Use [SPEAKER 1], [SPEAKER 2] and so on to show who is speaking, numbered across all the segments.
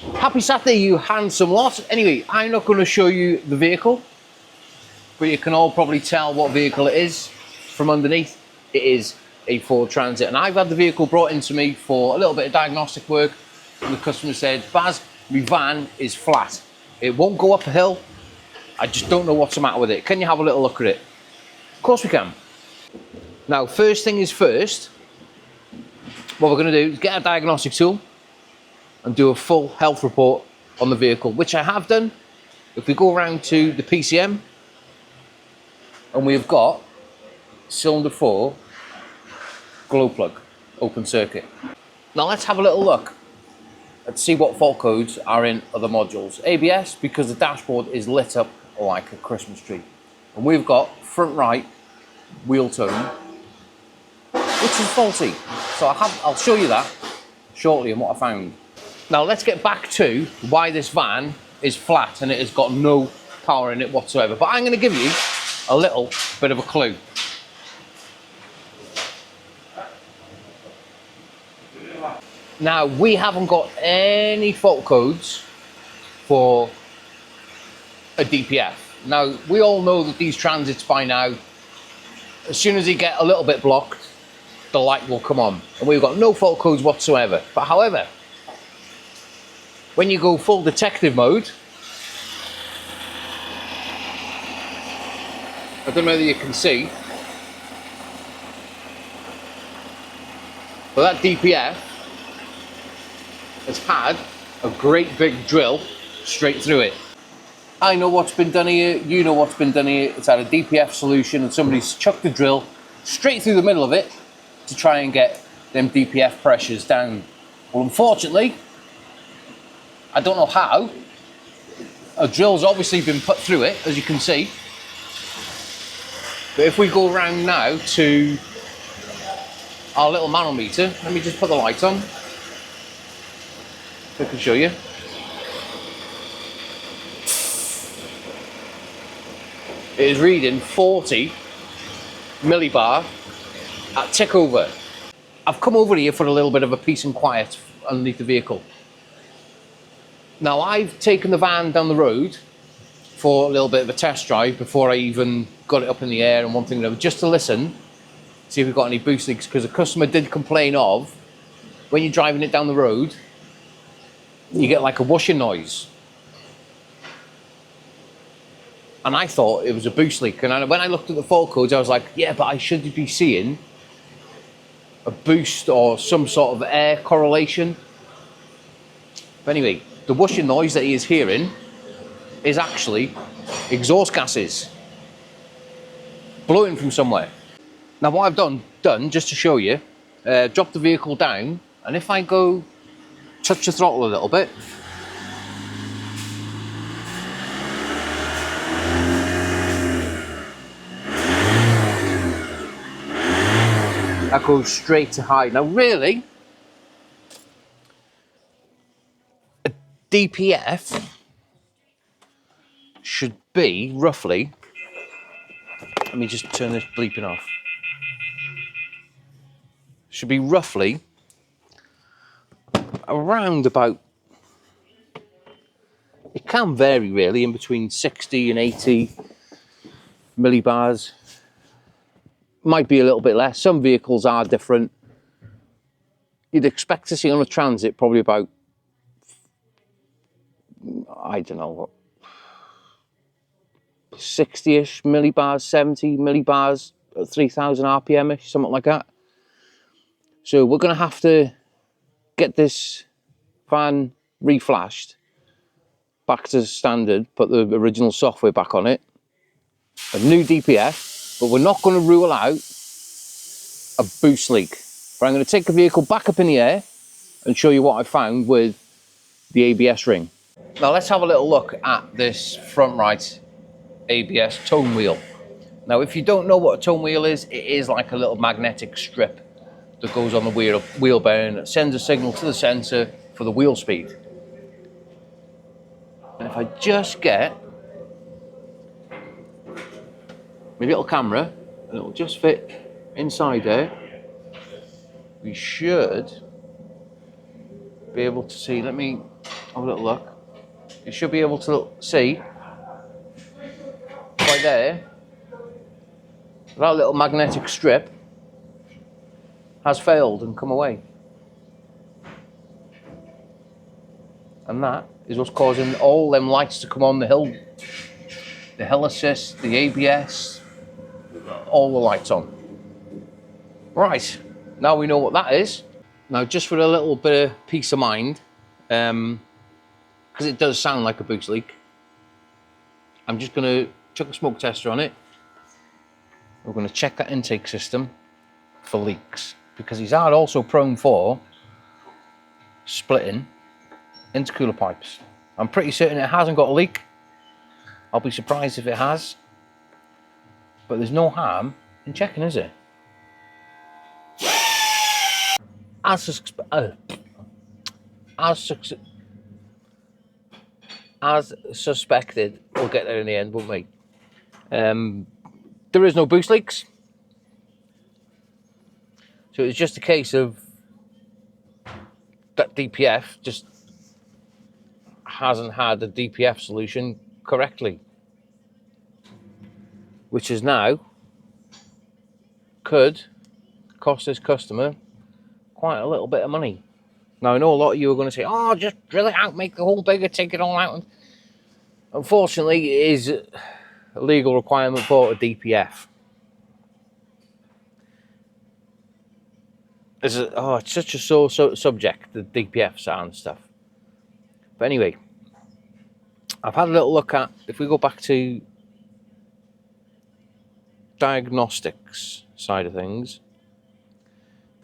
[SPEAKER 1] Happy Saturday, you handsome lot. Anyway, I'm not going to show you the vehicle, but you can all probably tell what vehicle it is from underneath. It is a Ford Transit, and I've had the vehicle brought into me for a little bit of diagnostic work, and the customer said, Baz, my van is flat. It won't go up a hill. I just don't know what's the matter with it. Can you have a little look at it? Of course we can. Now, first thing is first, what we're going to do is get a diagnostic tool and do a full health report on the vehicle, which I have done. If we go around to the PCM, and we've got cylinder 4 glow plug open circuit. Now let's have a little look and see what fault codes are in other modules. ABS, because the dashboard is lit up like a Christmas tree, and we've got front right wheel tone, which is faulty. So I'll show you that shortly and what I found. Now let's get back to why this van is flat and it has got no power in it whatsoever. But I'm going to give you a little bit of a clue. Now, we haven't got any fault codes for a DPF. Now, we all know that these transits by now, as soon as they get a little bit blocked, the light will come on. And we've got no fault codes whatsoever. But however, when you go full detective mode, I don't know whether you can see, but that DPF has had a great big drill straight through it. I know what's been done here, you know what's been done here. It's had a DPF solution and somebody's chucked the drill straight through the middle of it to try and get them DPF pressures down. Well, unfortunately, I don't know how. A drill's obviously been put through it, as you can see. But if we go around now to our little manometer, let me just put the light on. I can show you. It is reading 40 millibar at tick over. I've come over here for a little bit of a peace and quiet underneath the vehicle. Now, I've taken the van down the road for a little bit of a test drive before I even got it up in the air and one thing another, just to listen, see if we've got any boost leaks, because a customer did complain of, when you're driving it down the road, you get like a whooshing noise. And I thought it was a boost leak. And when I looked at the fault codes, I was like, yeah, but I should be seeing a boost or some sort of air correlation. But anyway, the whooshing noise that he is hearing is actually exhaust gases blowing from somewhere. Now what I've done just to show you, drop the vehicle down, and if I go touch the throttle a little bit, that goes straight to high. Now really, a DPF should be roughly, let me just turn this bleeping off, should be roughly around about, it can vary really, in between 60 and 80 millibars. Might be a little bit less. Some vehicles are different. You'd expect to see on a Transit probably about, I don't know what, 60-ish millibars, 70 millibars at 3,000 RPM-ish, something like that. So we're going to have to get this van reflashed back to standard, put the original software back on it, a new DPF, but we're not going to rule out a boost leak. But I'm going to take the vehicle back up in the air and show you what I found with the ABS ring. Now let's have a little look at this front right ABS tone wheel. Now if you don't know what a tone wheel is, it is like a little magnetic strip that goes on the wheel bearing that sends a signal to the sensor for the wheel speed. And if I just get my little camera, and it'll just fit inside there, we should be able to see. Let me have a little look. You should be able to see right there, that little magnetic strip has failed and come away. And that is what's causing all them lights to come on the hill. The hill assist, the ABS, all the lights on. Right, now we know what that is. Now just for a little bit of peace of mind, because it does sound like a boost leak, I'm just going to chuck a smoke tester on it. We're going to check that intake system for leaks, because these are also prone for splitting intercooler pipes. I'm pretty certain it hasn't got a leak. I'll be surprised if it has, but there's no harm in checking, is there? As suspected, we'll get there in the end, won't we? There is no boost leaks, so it's just a case of that DPF just hasn't had the DPF solution correctly, which is now could cost this customer quite a little bit of money. Now I know a lot of you are going to say, oh, just drill it out, make the hole bigger, take it all out. And unfortunately, it is a legal requirement for a DPF. It's such a sore subject, the DPF and stuff. But anyway, I've had a little look at, if we go back to diagnostics side of things,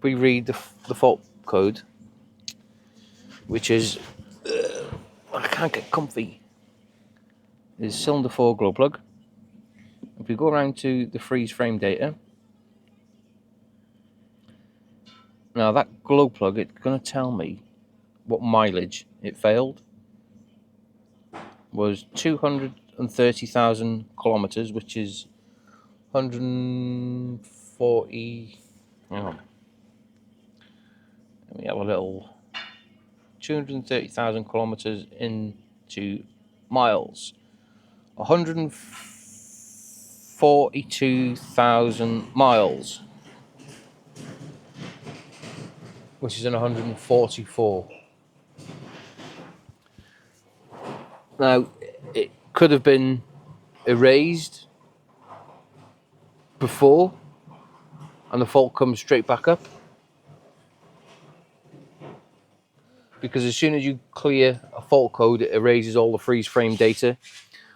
[SPEAKER 1] we read the fault code, which is, I can't get comfy, is cylinder 4 glow plug. If we go around to the freeze frame data, now that glow plug, it's going to tell me what mileage it failed. Was 230,000 kilometers, which is 140. Hang on. Let me have a little. 230,000 kilometers into miles. 142,000 miles, which is in 144. Now, it could have been erased before and the fault comes straight back up, because as soon as you clear a fault code, it erases all the freeze frame data.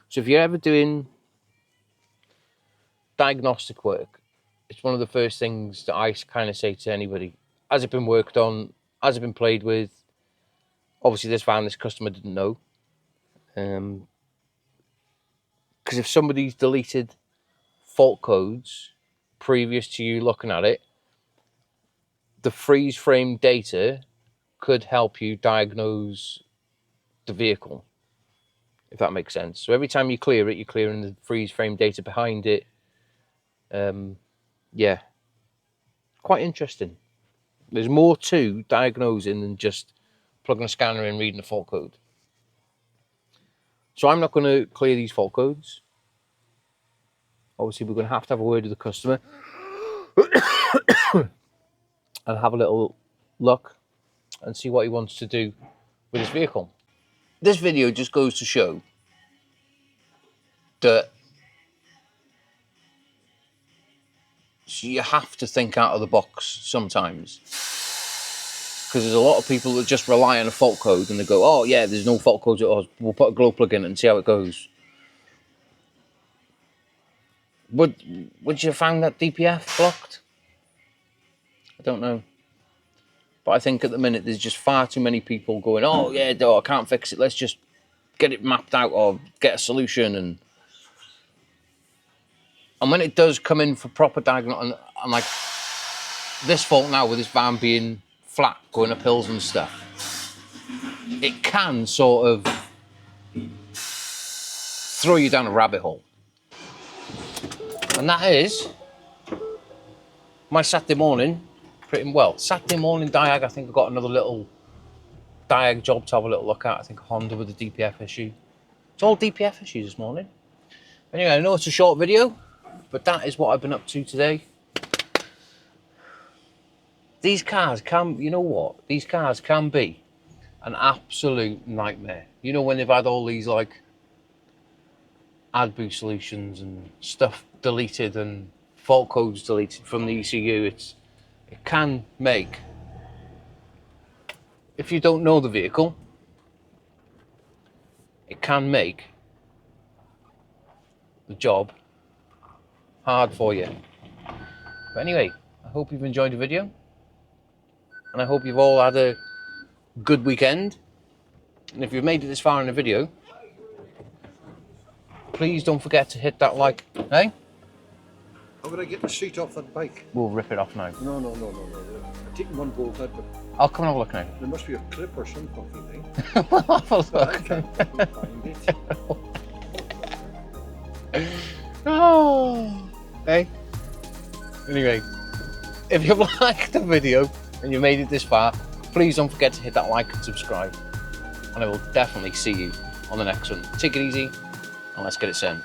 [SPEAKER 1] So if you're ever doing diagnostic work, it's one of the first things that I kind of say to anybody: has it been worked on? Has it been played with? Obviously this customer didn't know, because if somebody's deleted fault codes previous to you looking at it, the freeze frame data could help you diagnose the vehicle, if that makes sense. So every time you clear it, you're clearing the freeze frame data behind it. Yeah, quite interesting. There's more to diagnosing than just plugging a scanner in, reading the fault code. So I'm not going to clear these fault codes. Obviously, we're going to have a word with the customer and have a little look and see what he wants to do with his vehicle. This video just goes to show that you have to think out of the box sometimes, because there's a lot of people that just rely on a fault code and they go, oh yeah, there's no fault codes at all, we'll put a glow plug in and see how it goes. Would you find that DPF blocked? I don't know. But I think at the minute there's just far too many people going, oh yeah, no, I can't fix it, let's just get it mapped out or get a solution. And when it does come in for proper diagnosis, and like this fault now with this van being flat, going up hills and stuff, it can sort of throw you down a rabbit hole. And that is my Saturday morning, pretty well. Saturday morning diag, I think I've got another little Diag job to have a little look at. I think a Honda with a DPF issue. It's all DPF issues this morning. Anyway, I know it's a short video, but that is what I've been up to today. These cars can, you know what? These cars can be an absolute nightmare. You know, when they've had all these like AdBoost solutions and stuff deleted and fault codes deleted from the ECU, it can make, if you don't know the vehicle, it can make the job hard for you. But anyway, I hope you've enjoyed the video, and I hope you've all had a good weekend. And if you've made it this far in the video, please don't forget to hit that like. Hey?
[SPEAKER 2] How would I get the seat off that bike?
[SPEAKER 1] We'll rip it off now.
[SPEAKER 2] No. I'm taking one bolt out, but
[SPEAKER 1] I'll come and have a look now.
[SPEAKER 2] there must be a clip or some fucking thing.
[SPEAKER 1] We'll have a
[SPEAKER 2] I
[SPEAKER 1] look.
[SPEAKER 2] can't fucking find it.
[SPEAKER 1] Oh. Hey? Anyway, if you've liked the video and you made it this far, please don't forget to hit that like and subscribe. And I will definitely see you on the next one. Take it easy, and let's get it sent.